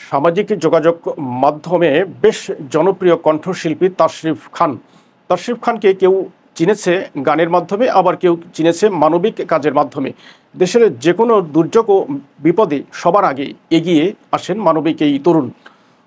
সামাজিক যোগাযোগ মাধ্যমে বেশ জনপ্রিয় কণ্ঠশিল্পী তাশরিফ খান। তাশরিফ খানকে কেউ চিনেছে গানের মাধ্যমে, আবার কেউ চিনেছে মানবিক কাজের মাধ্যমে। দেশের যে কোনো দুর্যোগ ও বিপদে সবার আগে এগিয়ে আসেন মানবিক এই তরুণ।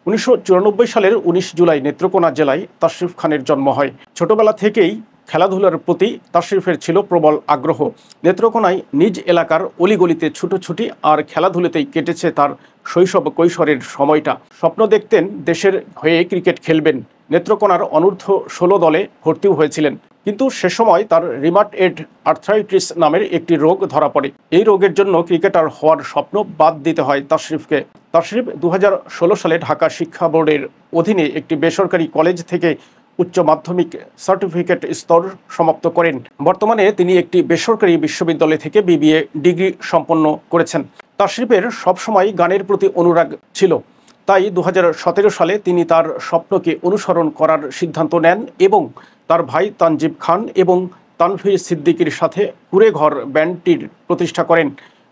১৯৯৪ সালের ১৯ জুলাই নেত্রকোনা জেলায় তাশরিফ খানের জন্ম হয়। ছোটবেলা থেকেই খেলাধুলার প্রতি তাশরিফের ছিল প্রবল আগ্রহ। নেত্রকোনায় নিজ এলাকার অলিগলিতে ছুটোছুটি আর খেলাধুলাতেই কেটেছে তার শৈশব কৈশোরের সময়টা। স্বপ্ন দেখতেন দেশের হয়ে ক্রিকেট খেলবেন। নেত্রকোনার অনূর্ধ্ব-16 দলে ভর্তিও হয়েছিলেন, কিন্তু সে সময় তার রিমাটয়েড আর্থ্রাইটিস নামের একটি রোগ ধরা পড়ে। এই রোগের জন্য ক্রিকেটার হওয়ার স্বপ্ন বাদ দিতে হয় তাশরিফকে। তাশরিফ ২০১৬ সালে ঢাকা শিক্ষা বোর্ডের অধীনে একটি বেসরকারি কলেজ থেকে উচ্চ মাধ্যমিক সার্টিফিকেট স্তর সমাপ্ত করেন। বর্তমানে তিনি একটি বেসরকারি বিশ্ববিদ্যালয় থেকে বিবিএ ডিগ্রি সম্পন্ন করেছেন। তাশরিফের সবসময় গানের প্রতি অনুরাগ ছিল, তাই ২০১৭ সালে তিনি তার স্বপ্নকে অনুসরণ করার সিদ্ধান্ত নেন এবং তার ভাই তানজিব খান এবং তানভীর সিদ্দিকীর সাথে কুঁড়েঘর ব্যান্ডটির প্রতিষ্ঠা করেন।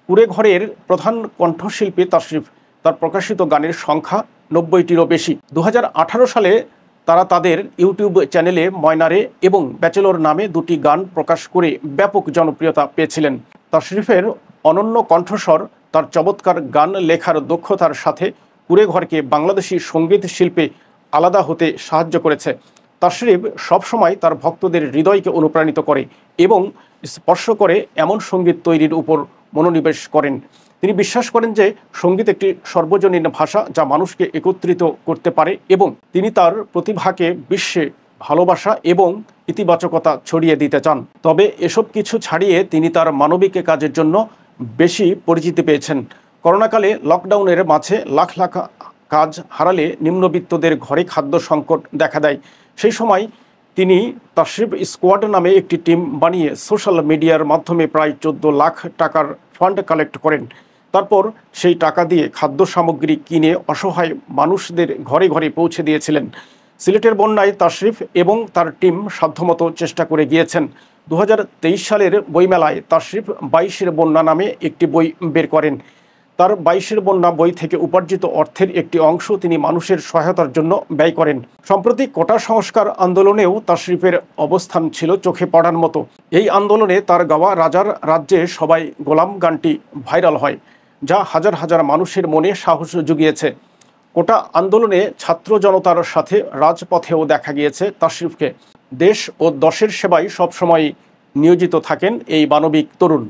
কুঁড়েঘরের প্রধান কণ্ঠশিল্পী তাশরিফ। তার প্রকাশিত গানের সংখ্যা ৯০টিরও বেশি। ২০১৮ সালে তারা তাদের ইউটিউব চ্যানেলে ময়নারে এবং ব্যাচেলর নামে দুটি গান প্রকাশ করে ব্যাপক জনপ্রিয়তা পেয়েছিলেন। তাশরিফের অনন্য কণ্ঠস্বর, তার চমৎকার গান লেখার দক্ষতার সাথে কুঁড়েঘরকে বাংলাদেশি সঙ্গীত শিল্পে আলাদা হতে সাহায্য করেছে। তাশরিফ সবসময় তার ভক্তদের হৃদয়কে অনুপ্রাণিত করে এবং স্পর্শ করে এমন সঙ্গীত তৈরির উপর মনোনিবেশ করেন। তিনি বিশ্বাস করেন যে সঙ্গীত একটি সর্বজনীন ভাষা যা মানুষকে একত্রিত করতে পারে, এবং তিনি তার প্রতিভাকে বিশ্বে ভালোবাসা এবং ইতিবাচকতা ছড়িয়ে দিতে চান। তবে এসব কিছু ছাড়িয়ে তিনি তার মানবিক কাজের জন্য বেশি পরিচিতি পেয়েছেন। করোনাকালে লকডাউনের মাঝে লাখ লাখ কাজ হারালে নিম্নবিত্তদের ঘরে খাদ্য সংকট দেখা দেয়। সেই সময় তিনি তাশরিফ স্কোয়াড নামে একটি টিম বানিয়ে সোশ্যাল মিডিয়ার মাধ্যমে প্রায় ১৪ লাখ টাকার ফান্ড কালেক্ট করেন। তারপর সেই টাকা দিয়ে খাদ্য সামগ্রী কিনে অসহায় মানুষদের ঘরে ঘরে পৌঁছে দিয়েছিলেন। সিলেটের বন্যায় তাশরিফ এবং তার টিম সাধ্যমতো চেষ্টা করে গিয়েছেন। ২০২৩ সালের বইমেলায় তাশরিফ ২২-এর বন্যা নামে একটি বই বের করেন। তার ২২-এর বন্যা বই থেকে উপার্জিত অর্থের একটি অংশ তিনি মানুষের সহায়তার জন্য ব্যয় করেন। সম্প্রতি কোটা সংস্কার আন্দোলনেও তাশরিফের অবস্থান ছিল চোখে পড়ার মতো। এই আন্দোলনে তার গাওয়া রাজার রাজ্যে সবাই গোলাম গানটি ভাইরাল হয়, যা হাজার হাজার মানুষের মনে সাহস জুগিয়েছে। কোটা আন্দোলনে ছাত্র জনতার সাথে রাজপথেও দেখা গিয়েছে তাশরিফকে। দেশ ও দশের সেবায় সবসময় নিয়োজিত থাকেন এই মানবিক তরুণ।